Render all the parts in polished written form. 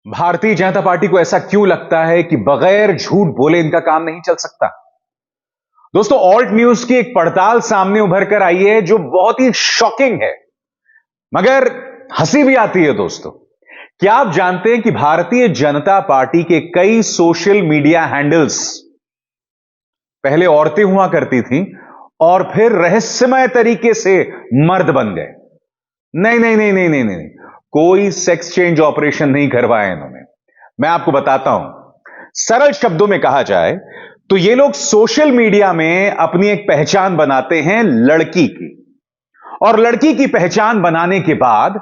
Bharatiya Janata party को ऐसा क्यों लगता है कि बगैर झूठ बोले इनका काम नहीं चल सकता? दोस्तों, ऑल्ट न्यूज की एक पड़ताल सामने उभर कर आई है जो बहुत ही शॉकिंग है, मगर हंसी भी आती है। दोस्तों, क्या आप जानते हैं कि भारतीय जनता पार्टी के कई सोशल मीडिया हैंडल्स पहले औरतें हुआ करती थीं और फिर रहस्यमय तरीके से मर्द बन गए? नहीं नहीं नहीं नहीं नहीं नहीं, कोई सेक्स चेंज ऑपरेशन नहीं करवाया इन्होंने। मैं आपको बताता हूं। सरल शब्दों में कहा जाए तो ये लोग सोशल मीडिया में अपनी एक पहचान बनाते हैं लड़की की, और लड़की की पहचान बनाने के बाद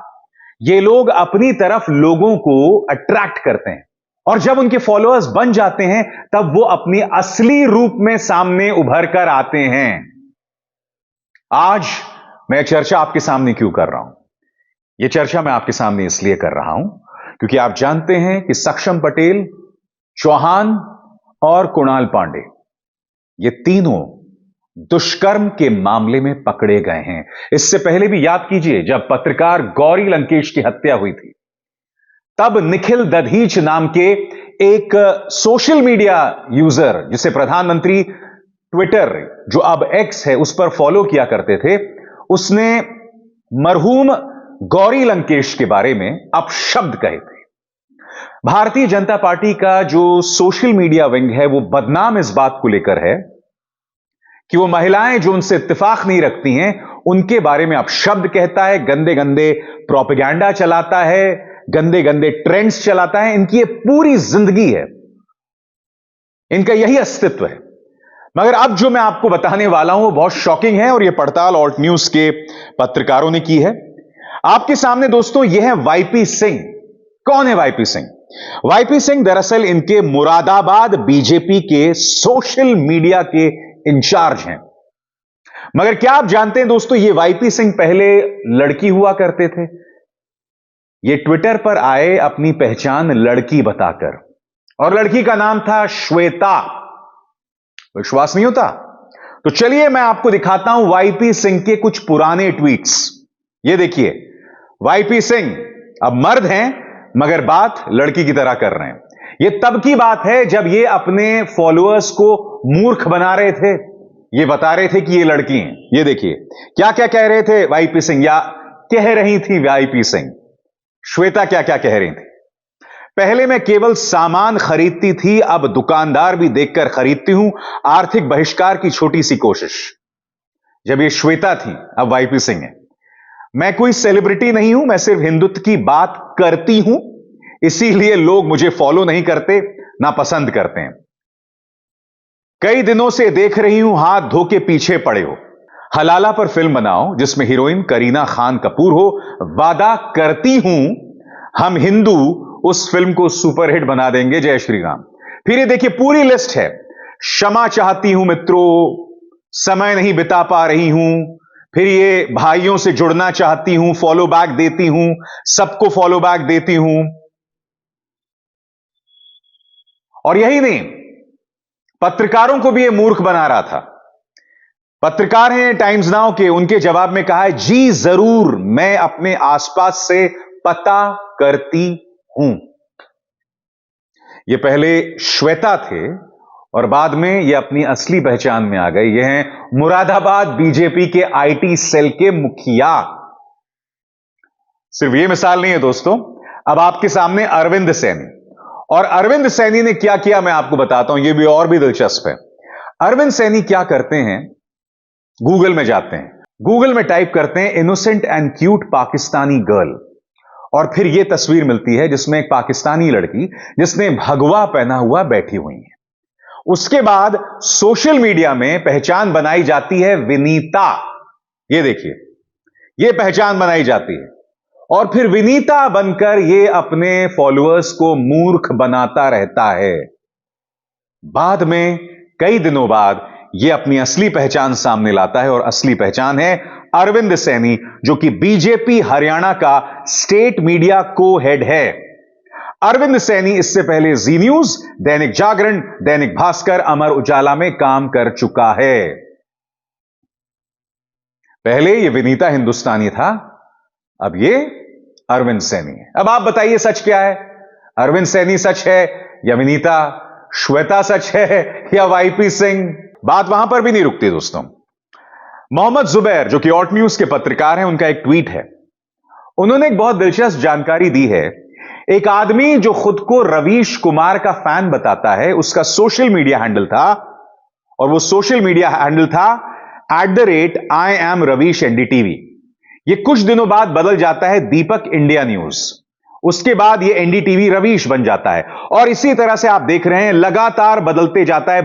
ये लोग अपनी तरफ लोगों को अट्रैक्ट करते हैं, और जब उनके फॉलोअर्स बन जाते हैं तब वो अपनी असली रूप में सामने उभर कर आते हैं। आज मैं चर्चा आपके सामने क्यों कर रहा हूं? यह चर्चा मैं आपके सामने इसलिए कर रहा हूं क्योंकि आप जानते हैं कि सक्षम पटेल, चौहान और कुणाल पांडे, ये तीनों दुष्कर्म के मामले में पकड़े गए हैं। इससे पहले भी याद कीजिए, जब पत्रकार गौरी लंकेश की हत्या हुई थी, तब निखिल दधीच नाम के एक सोशल मीडिया यूजर, जिसे प्रधानमंत्री ट्विटर, जो अब एक्स है, उस पर फॉलो किया करते थे, उसने मरहूम गौरी लंकेश के बारे में अपशब्द कहे थे। भारतीय जनता पार्टी का जो सोशल मीडिया विंग है वो बदनाम इस बात को लेकर है कि वो महिलाएं जो उनसे इत्तेफाक नहीं रखती हैं उनके बारे में अपशब्द कहता है, गंदे गंदे प्रोपेगेंडा चलाता है, गंदे गंदे ट्रेंड्स चलाता है। इनकी ये पूरी जिंदगी है, इनका यही अस्तित्व है। मगर अब जो मैं आपको बताने वाला हूं वो बहुत शॉकिंग है, और यह पड़ताल ऑल्ट न्यूज के पत्रकारों ने की है। आपके सामने दोस्तों यह है वाईपी सिंह। कौन है वाईपी सिंह? वाईपी सिंह दरअसल इनके मुरादाबाद बीजेपी के सोशल मीडिया के इंचार्ज हैं। मगर क्या आप जानते हैं दोस्तों, ये वाईपी सिंह पहले लड़की हुआ करते थे। ये ट्विटर पर आए अपनी पहचान लड़की बताकर, और लड़की का नाम था श्वेता। विश्वास नहीं होता? तो चलिए मैं आपको दिखाता हूं वाईपी सिंह के कुछ पुराने ट्वीट्स। ये देखिए, वाईपी सिंह अब मर्द हैं मगर बात लड़की की तरह कर रहे हैं। यह तब की बात है जब ये अपने फॉलोअर्स को मूर्ख बना रहे थे। ये बता रहे थे कि ये लड़की हैं। ये देखिए क्या क्या कह रहे थे वाईपी सिंह, या कह रही थी वाईपी सिंह। श्वेता क्या क्या कह रही थी? पहले मैं केवल सामान खरीदती थी, अब दुकानदार भी देखकर खरीदती हूं। आर्थिक बहिष्कार की छोटी सी कोशिश। जब ये श्वेता थी, अब वाईपी सिंह है। मैं कोई सेलिब्रिटी नहीं हूं, मैं सिर्फ हिंदुत्व की बात करती हूं, इसीलिए लोग मुझे फॉलो नहीं करते, ना पसंद करते हैं। कई दिनों से देख रही हूं हाथ धो के पीछे पड़े हो। हलाला पर फिल्म बनाओ जिसमें हीरोइन करीना खान कपूर हो। वादा करती हूं हम हिंदू उस फिल्म को सुपरहिट बना देंगे। जय श्री राम। फिर ये देखिए पूरी लिस्ट है। क्षमा चाहती हूं मित्रों, समय नहीं बिता पा रही हूं, फिर ये भाइयों से जुड़ना चाहती हूं, फॉलो बैक देती हूं, सबको फॉलो बैक देती हूं। और यही नहीं, पत्रकारों को भी ये मूर्ख बना रहा था। पत्रकार हैं टाइम्स नाउ के, उनके जवाब में कहा है, जी जरूर, मैं अपने आसपास से पता करती हूं। ये पहले श्वेता थे और बाद में ये अपनी असली पहचान में आ गए। ये हैं मुरादाबाद बीजेपी के आईटी सेल के मुखिया। सिर्फ ये मिसाल नहीं है दोस्तों, अब आपके सामने अरविंद सैनी। और अरविंद सैनी ने क्या किया मैं आपको बताता हूं, यह भी और भी दिलचस्प है। अरविंद सैनी क्या करते हैं, गूगल में जाते हैं, गूगल में टाइप करते हैं innocent and cute Pakistani girl, और फिर यह तस्वीर मिलती है जिसमें एक पाकिस्तानी लड़की जिसने भगवा पहना हुआ बैठी हुई है। उसके बाद सोशल मीडिया में पहचान बनाई जाती है विनीता। ये देखिए, यह पहचान बनाई जाती है, और फिर विनीता बनकर यह अपने फॉलोअर्स को मूर्ख बनाता रहता है। बाद में कई दिनों बाद यह अपनी असली पहचान सामने लाता है, और असली पहचान है अरविंद सैनी, जो कि बीजेपी हरियाणा का स्टेट मीडिया को हेड है। अरविंद सैनी इससे पहले जी न्यूज, दैनिक जागरण, दैनिक भास्कर, अमर उजाला में काम कर चुका है। पहले यह विनीता हिंदुस्तानी था, अब यह अरविंद सैनी है। अब आप बताइए सच क्या है? अरविंद सैनी सच है या विनीता, श्वेता सच है या वाईपी सिंह? बात वहां पर भी नहीं रुकती दोस्तों। मोहम्मद जुबैर जो कि ऑट न्यूज के पत्रकार हैं, उनका एक ट्वीट है। उन्होंने एक बहुत दिलचस्प जानकारी दी है। एक आदमी जो खुद को रवीश कुमार का फैन बताता है, उसका सोशल मीडिया हैंडल था, और वो सोशल मीडिया हैंडल था @IamRavishNDTV। ये कुछ दिनों बाद बदल जाता है दीपक इंडिया न्यूज, उसके बाद ये NDTV रवीश बन जाता है, और इसी तरह से आप देख रहे हैं लगातार बदलते जाता है,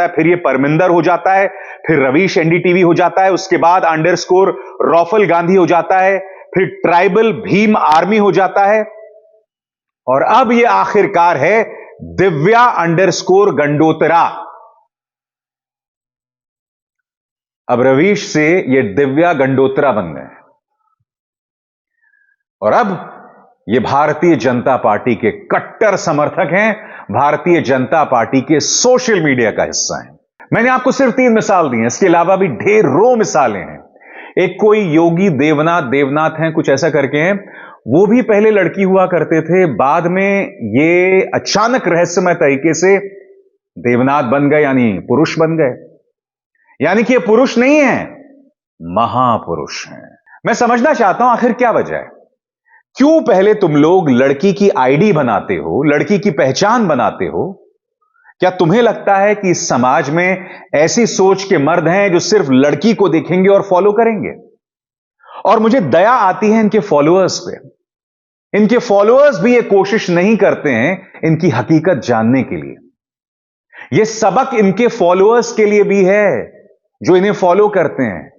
फिर ये परमिंदर हो जाता है, फिर रवीश NDTV हो जाता है, उसके बाद _ रॉफल गांधी हो जाता है, फिर ट्राइबल भीम आर्मी हो जाता है, और अब ये आखिरकार है दिव्या _गंडोत्रा। अब रवीश से ये दिव्या गंडोत्रा बन गए, और अब ये भारतीय जनता पार्टी के कट्टर समर्थक हैं, भारतीय जनता पार्टी के सोशल मीडिया का हिस्सा हैं। मैंने आपको सिर्फ 3 मिसाल दी हैं, इसके अलावा भी ढेरों मिसालें हैं। एक कोई योगी देवनाथ हैं, कुछ ऐसा करके हैं, वो भी पहले लड़की हुआ करते थे, बाद में ये अचानक रहस्यमय तरीके से देवनाथ बन गए, यानी पुरुष बन गए। यानी कि ये पुरुष नहीं है, महापुरुष हैं। मैं समझना चाहता हूं आखिर क्या वजह है, क्यों पहले तुम लोग लड़की की आईडी बनाते हो, लड़की की पहचान बनाते हो? क्या तुम्हें लगता है कि इस समाज में ऐसी सोच के मर्द हैं जो सिर्फ लड़की को देखेंगे और फॉलो करेंगे? और मुझे दया आती है इनके फॉलोअर्स पे। इनके फॉलोअर्स भी ये कोशिश नहीं करते हैं इनकी हकीकत जानने के लिए। यह सबक इनके फॉलोअर्स के लिए भी है जो इन्हें फॉलो करते हैं।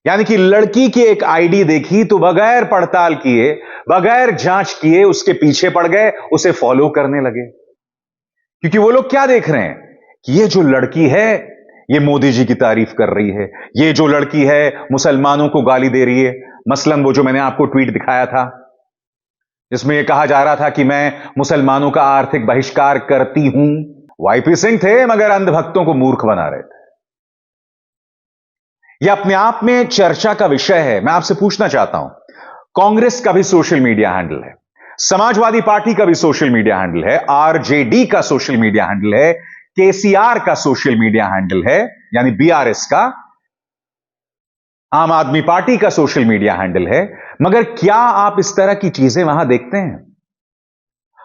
यानी कि लड़की की एक आईडी देखी तो बगैर पड़ताल किए, बगैर जांच किए उसके पीछे पड़ गए, उसे फॉलो करने लगे। क्योंकि वो लोग क्या देख रहे हैं कि ये जो लड़की है ये मोदी जी की तारीफ कर रही है, ये जो लड़की है मुसलमानों को गाली दे रही है। मसलन वो जो मैंने आपको ट्वीट दिखाया था जिसमें यह कहा जा रहा था कि मैं मुसलमानों का आर्थिक बहिष्कार करती हूं, वाईपी सिंह थे मगर अंधभक्तों को मूर्ख बना रहे थे। यह अपने आप में चर्चा का विषय है। मैं आपसे पूछना चाहता हूं, कांग्रेस का भी सोशल मीडिया हैंडल है, समाजवादी पार्टी का भी सोशल मीडिया हैंडल है, आरजेडी का सोशल मीडिया हैंडल है, केसीआर का सोशल मीडिया हैंडल है यानी बीआरएस का, आम आदमी पार्टी का सोशल मीडिया हैंडल है, मगर क्या आप इस तरह की चीजें वहां देखते हैं?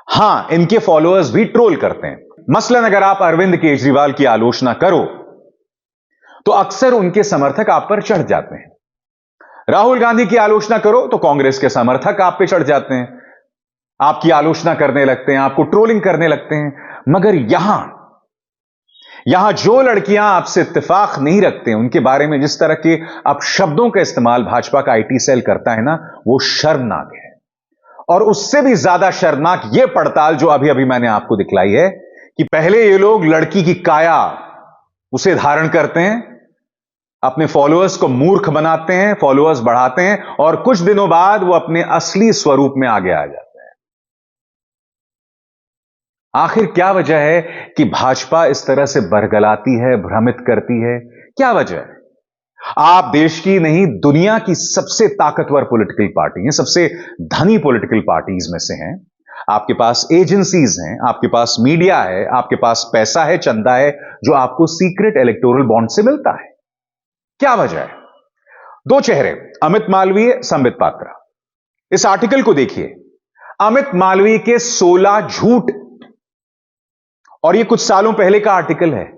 हां, इनके फॉलोअर्स भी ट्रोल करते हैं। मसलन अगर आप अरविंद केजरीवाल की आलोचना करो तो अक्सर उनके समर्थक आप पर चढ़ जाते हैं। राहुल गांधी की आलोचना करो तो कांग्रेस के समर्थक आप पे चढ़ जाते हैं, आपकी आलोचना करने लगते हैं, आपको ट्रोलिंग करने लगते हैं। मगर यहां जो लड़कियां आपसे इत्तेफाक नहीं रखते, उनके बारे में जिस तरह के अपशब्दों का इस्तेमाल भाजपा का आईटी सेल करता है ना, वो शर्मनाक है। और उससे भी ज्यादा शर्मनाक यह पड़ताल जो अभी अभी मैंने आपको दिखलाई है कि पहले ये लोग लड़की की काया उसे धारण करते हैं, अपने फॉलोअर्स को मूर्ख बनाते हैं, फॉलोअर्स बढ़ाते हैं, और कुछ दिनों बाद वो अपने असली स्वरूप में आगे आ जाते हैं। आखिर क्या वजह है कि भाजपा इस तरह से बरगलाती है, भ्रमित करती है? क्या वजह है? आप देश की नहीं, दुनिया की सबसे ताकतवर पॉलिटिकल पार्टी हैं, सबसे धनी पॉलिटिकल पार्टीज में से हैं। आपके पास एजेंसीज हैं, आपके पास मीडिया है, आपके पास पैसा है, चंदा है, जो आपको सीक्रेट इलेक्टोरल बॉन्ड से मिलता है। क्या वजह है? 2 चेहरे, अमित मालवीय, संबित पात्रा। इस आर्टिकल को देखिए, अमित मालवीय के 16 झूठ, और यह कुछ सालों पहले का आर्टिकल है।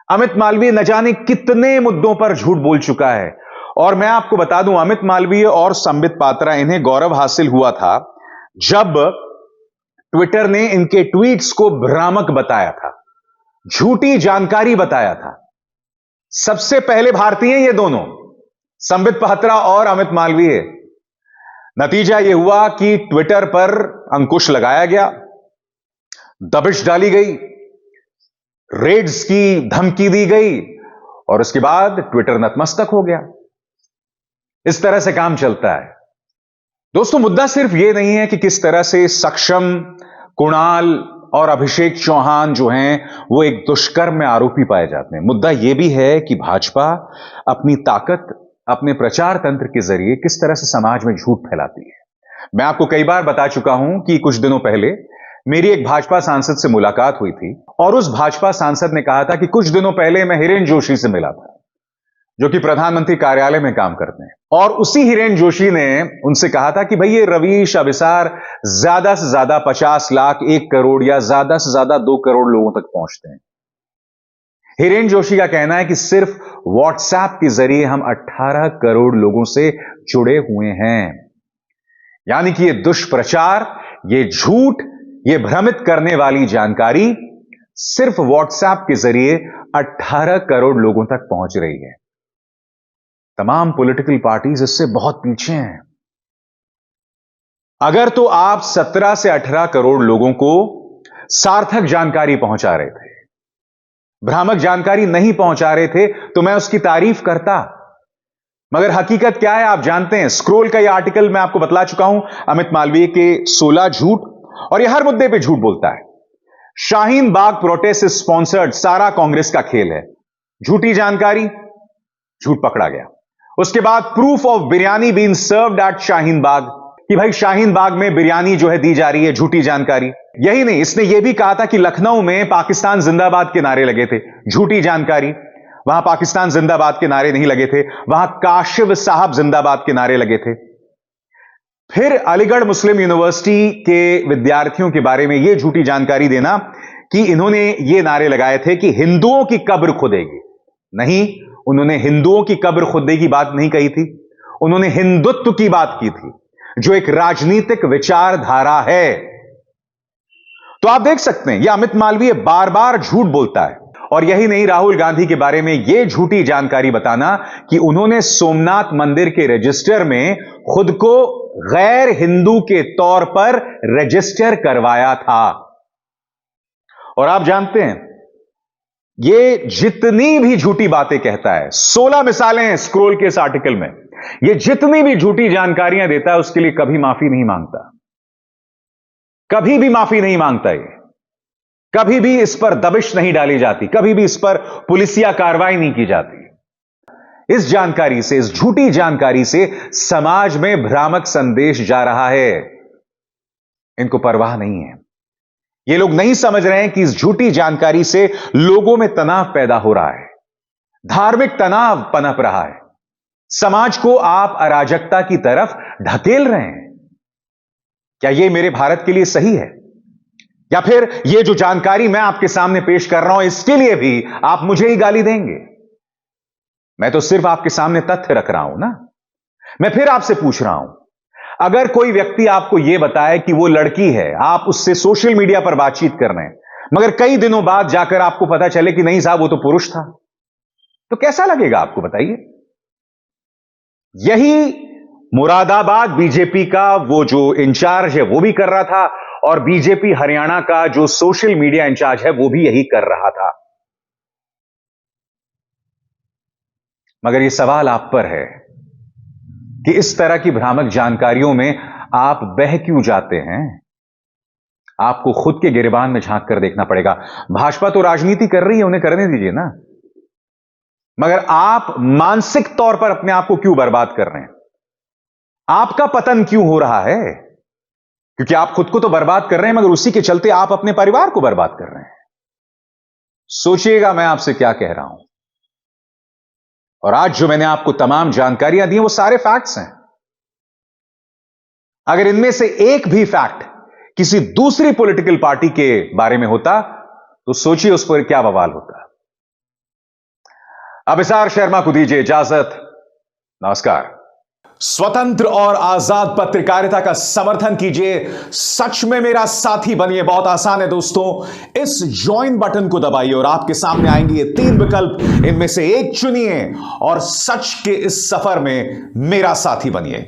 अमित मालवीय न जाने कितने मुद्दों पर झूठ बोल चुका है। और मैं आपको बता दूं, अमित मालवीय और संबित पात्रा, इन्हें गौरव हासिल हुआ था जब ट्विटर ने इनके ट्वीट्स को भ्रामक बताया था, झूठी जानकारी बताया था। सबसे पहले भारतीय ये दोनों, संबित पात्रा और अमित मालवीय। नतीजा यह हुआ कि ट्विटर पर अंकुश लगाया गया, दबिश डाली गई, रेड्स की धमकी दी गई, और उसके बाद ट्विटर नतमस्तक हो गया। इस तरह से काम चलता है दोस्तों। मुद्दा सिर्फ यह नहीं है कि किस तरह से सक्षम, कुणाल और अभिषेक चौहान जो हैं वो एक दुष्कर्म में आरोपी पाए जाते हैं। मुद्दा यह भी है कि भाजपा अपनी ताकत, अपने प्रचार तंत्र के जरिए किस तरह से समाज में झूठ फैलाती है। मैं आपको कई बार बता चुका हूं कि कुछ दिनों पहले मेरी एक भाजपा सांसद से मुलाकात हुई थी और उस भाजपा सांसद ने कहा था कि कुछ दिनों पहले मैं हिरेन जोशी से मिला था, जो कि प्रधानमंत्री कार्यालय में काम करते हैं। और उसी हिरेन जोशी ने उनसे कहा था कि भाई ये रवीश अभिसार ज्यादा से ज्यादा 50 लाख, 1 करोड़ या ज्यादा से ज्यादा 2 करोड़ लोगों तक पहुंचते हैं। हिरेन जोशी का कहना है कि सिर्फ व्हाट्सएप के जरिए हम 18 करोड़ लोगों से जुड़े हुए हैं। यानी कि ये दुष्प्रचार, ये झूठ, ये भ्रमित करने वाली जानकारी सिर्फ व्हाट्सएप के जरिए 18 करोड़ लोगों तक पहुंच रही है। तमाम पॉलिटिकल पार्टीज इससे बहुत पीछे हैं। अगर तो आप 17 से 18 करोड़ लोगों को सार्थक जानकारी पहुंचा रहे थे, भ्रामक जानकारी नहीं पहुंचा रहे थे, तो मैं उसकी तारीफ करता। मगर हकीकत क्या है आप जानते हैं। स्क्रोल का यह आर्टिकल मैं आपको बतला चुका हूं, अमित मालवीय के 16 झूठ, और यह हर मुद्दे पे झूठ बोलता है। शाहीन बाग प्रोटेस्ट स्पॉन्सर्ड, सारा कांग्रेस का खेल है। झूठी जानकारी, झूठ पकड़ा गया। उसके बाद proof of biryani being served at Shaheen Bagh, कि भाई शाहीन बाग में बिरयानी जो है दी जा रही है, झूठी जानकारी। यही नहीं, इसने यह भी कहा था कि लखनऊ में पाकिस्तान जिंदाबाद के नारे लगे थे, झूठी जानकारी। वहां पाकिस्तान जिंदाबाद के नारे नहीं लगे थे, वहां काशिफ साहब जिंदाबाद के नारे लगे थे। फिर अलीगढ़ मुस्लिम यूनिवर्सिटी के विद्यार्थियों के बारे में यह झूठी जानकारी देना कि इन्होंने ये नारे लगाए थे कि हिंदुओं की कब्र खुदेगी। नहीं, उन्होंने हिंदुओं की कब्र खुदने की बात नहीं कही थी, उन्होंने हिंदुत्व की बात की थी, जो एक राजनीतिक विचारधारा है। तो आप देख सकते हैं, यह अमित मालवीय बार बार झूठ बोलता है। और यही नहीं, राहुल गांधी के बारे में यह झूठी जानकारी बताना कि उन्होंने सोमनाथ मंदिर के रजिस्टर में खुद को गैर हिंदू के तौर पर रजिस्टर करवाया था। और आप जानते हैं, यह जितनी भी झूठी बातें कहता है, 16 मिसालें हैं स्क्रोल के इस आर्टिकल में, यह जितनी भी झूठी जानकारियां देता है उसके लिए कभी माफी नहीं मांगता, कभी भी माफी नहीं मांगता। ये कभी भी इस पर दबिश नहीं डाली जाती, कभी भी इस पर पुलिसिया कार्रवाई नहीं की जाती। इस जानकारी से, इस झूठी जानकारी से समाज में भ्रामक संदेश जा रहा है। इनको परवाह नहीं है। ये लोग नहीं समझ रहे हैं कि इस झूठी जानकारी से लोगों में तनाव पैदा हो रहा है, धार्मिक तनाव पनप रहा है, समाज को आप अराजकता की तरफ ढकेल रहे हैं। क्या यह मेरे भारत के लिए सही है? या फिर यह जो जानकारी मैं आपके सामने पेश कर रहा हूं, इसके लिए भी आप मुझे ही गाली देंगे? मैं तो सिर्फ आपके सामने तथ्य रख रहा हूं ना। मैं फिर आपसे पूछ रहा हूं, अगर कोई व्यक्ति आपको यह बताए कि वो लड़की है, आप उससे सोशल मीडिया पर बातचीत कर रहे हैं, मगर कई दिनों बाद जाकर आपको पता चले कि नहीं साहब वो तो पुरुष था, तो कैसा लगेगा आपको, बताइए? यही मुरादाबाद बीजेपी का वो जो इंचार्ज है वो भी कर रहा था, और बीजेपी हरियाणा का जो सोशल मीडिया इंचार्ज है वो भी यही कर रहा था। मगर यह सवाल आप पर है कि इस तरह की भ्रामक जानकारियों में आप बह क्यों जाते हैं? आपको खुद के गिरेबान में झांक कर देखना पड़ेगा। भाजपा तो राजनीति कर रही है, उन्हें करने दीजिए ना। मगर आप मानसिक तौर पर अपने आप को क्यों बर्बाद कर रहे हैं? आपका पतन क्यों हो रहा है? क्योंकि आप खुद को तो बर्बाद कर रहे हैं, मगर उसी के चलते आप अपने परिवार को बर्बाद कर रहे हैं। सोचिएगा मैं आपसे क्या कह रहा हूं। और आज जो मैंने आपको तमाम जानकारियां दी हैं, वो सारे फैक्ट्स हैं। अगर इनमें से एक भी फैक्ट किसी दूसरी पॉलिटिकल पार्टी के बारे में होता, तो सोचिए उस पर क्या बवाल होता। अभिसार शर्मा को दीजिए इजाजत। नमस्कार। स्वतंत्र और आजाद पत्रकारिता का समर्थन कीजिए, सच में मेरा साथी बनिए। बहुत आसान है दोस्तों, इस ज्वाइन बटन को दबाइए और आपके सामने आएंगे ये 3 विकल्प, इनमें से एक चुनिए और सच के इस सफर में मेरा साथी बनिए।